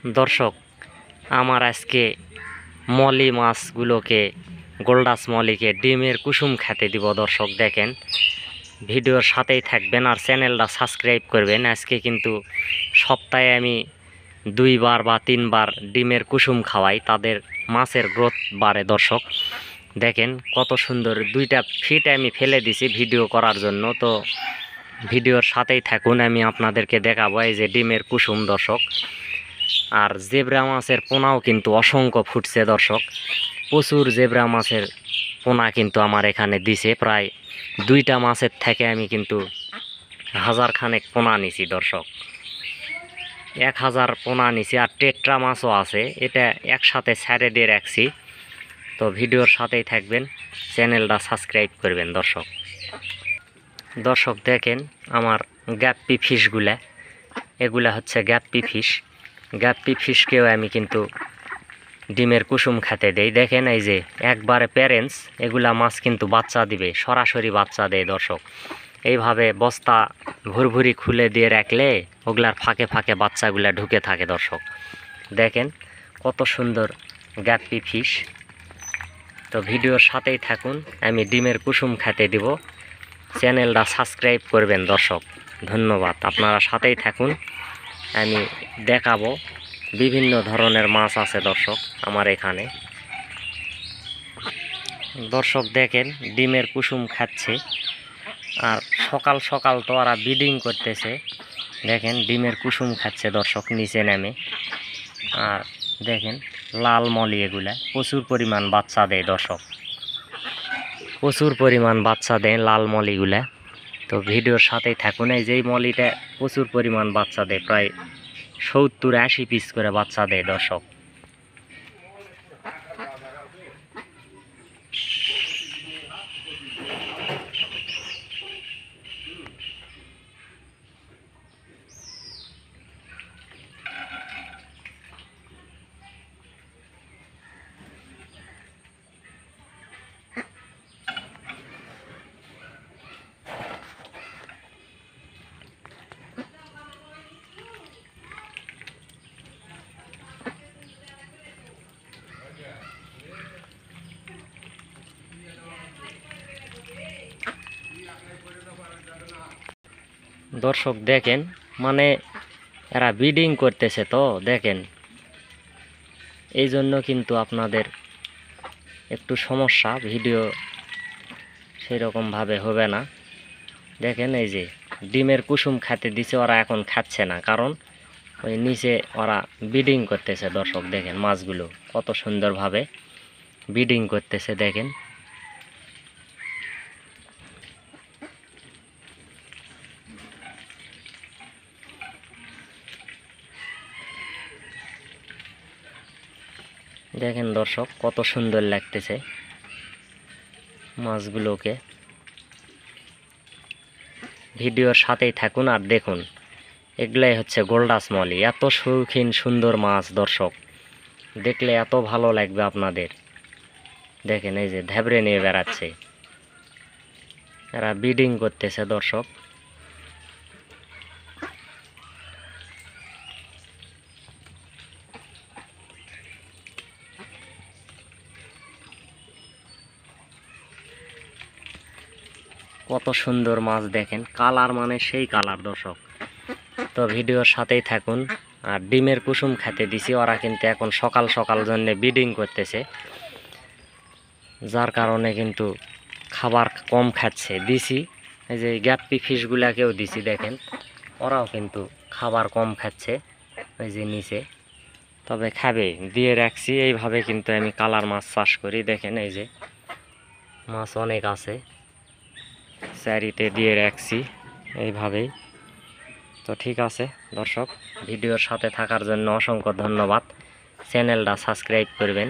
দর্শক, আমার আজকে মলি মাছগুলোকে, গোল্ডাস মলিকে ডিমের কুসুম খেতে দিব। দর্শক দেখেন, ভিডিওর সাথেই থাকবেন আর চ্যানেলটা সাবস্ক্রাইব করবেন। আজকে কিন্তু সপ্তাহে আমি 2বার বা 3বার ডিমের কুসুম খাওয়াই, তাদের মাছের গ্রোথ বাড়ে। দর্শক দেখেন কত সুন্দর, 2টা ফিট আমি ফেলে দিছি ভিডিও করার জন্য। তো ভিডিওর সাথেই থাকুন, আমি আপনাদেরকে দেখাবো এই যে ডিমের কুসুম। দর্শক, আর জেব্রা মাছের পোনাও কিন্তু অসংখ্য ফুটছে। দর্শক, প্রচুর জেব্রা মাছের পোনা কিন্তু আমার এখানে দিছে। প্রায় 2টা মাছের থেকে আমি কিন্তু 1000 খানেক পোনা নিছি। দর্শক, 1000 পোনা নিছি। আর টেট্রা মাছও আছে, এটা একসাথে ছেড়ে দিয়ে রাখছি। তো ভিডিওর সাথেই থাকবেন, চ্যানেলটা সাবস্ক্রাইব করবেন। দর্শক দেখেন আমার গ্যাপ্পি ফিশগুলা, এগুলা হচ্ছে গ্যাপ্পি ফিশ। গ্যাপ্পি ফিশকেও আমি কিন্তু ডিমের কুসুম খেতে দেই। দেখেন এই যে একবারে প্যারেন্টস, এগুলা মাছ কিন্তু বাচ্চা দিবে, সরাসরি বাচ্চা দেয়। দর্শক, এইভাবে বস্তা ভুরভুরি খুলে দিয়ে রাখলে ওগুলার ফাঁকে ফাঁকে বাচ্চাগুলা ঢুকে থাকে। দর্শক দেখেন কত সুন্দর গ্যাপ্পি ফিশ। তো ভিডিওর সাথেই থাকুন, আমি ডিমের কুসুম খেতে দিব। চ্যানেলটা সাবস্ক্রাইব করবেন। দর্শক ধন্যবাদ, আপনারা সাথেই থাকুন, আমি দেখাবো। বিভিন্ন ধরনের মাছ আছে দর্শক আমার এখানে। দর্শক দেখেন ডিমের কুসুম খাচ্ছে, আর সকাল সকাল তো ওরা ব্রিডিং করতেছে। দেখেন ডিমের কুসুম খাচ্ছে দর্শক নিচে নেমে। আর দেখেন লাল মলি, এগুলা প্রচুর পরিমাণ বাচ্চা দেয়। দর্শক প্রচুর পরিমাণ বাচ্চা দেয় লাল মলিগুলা। তো ভিডিওর সাথেই থাকুন, এই যেই মলিটা প্রচুর পরিমাণ বাচ্চা দেয়, প্রায় 70-80 পিস করে বাচ্চা দেয়। দর্শক দর্শক দেখেন, মানে এরা ব্রিডিং করতেছে। তো দেখেন এই জন্য কিন্তু আপনাদের একটু সমস্যা, ভিডিও সেরকমভাবে হবে না। দেখেন এই যে ডিমের কুসুম খেতে দিছে, ওরা এখন খাচ্ছে না, কারণ ওই নিচে ওরা ব্রিডিং করতেছে। দর্শক দেখেন মাছগুলো কত সুন্দরভাবে ব্রিডিং করতেছে। দেখেন দেখেন দর্শক কত সুন্দর লাগতেছে মাছগুলোকে। ভিডিওর সাথেই থাকুন আর দেখুন, এগুলাই হচ্ছে গোল্ডাস মলি। এত শৌখিন সুন্দর মাছ দর্শক, দেখলে এত ভালো লাগবে আপনাদের। দেখেন এই যে ধ্যাবড়ে নিয়ে বেড়াচ্ছে, এরা ব্রিডিং করতেছে। দর্শক কত সুন্দর মাছ, দেখেন কালার, মানে সেই কালার। দর্শক তো ভিডিওর সাথেই থাকুন। আর ডিমের কুসুম খেতে দিছি, ওরা কিন্তু এখন সকাল সকাল জন্য ব্রিডিং করতেছে, যার কারণে কিন্তু খাবার কম খাচ্ছে। দিছি এই যে গ্যাপ্পি ফিশগুলাকেও দিছি, দেখেন ওরাও কিন্তু খাবার কম খাচ্ছে ওই যে নিচে। তবে খাবে, দিয়ে রাখছি। এইভাবে কিন্তু আমি কালার মাছ চাষ করি। দেখেন এই যে মাছ অনেক আছে, চারিতে দিয়ে রাখছি এইভাবেই। তো ঠিক আছে দর্শক, ভিডিওর সাথে থাকার জন্য অসংখ্য ধন্যবাদ। চ্যানেলটা সাবস্ক্রাইব করবেন।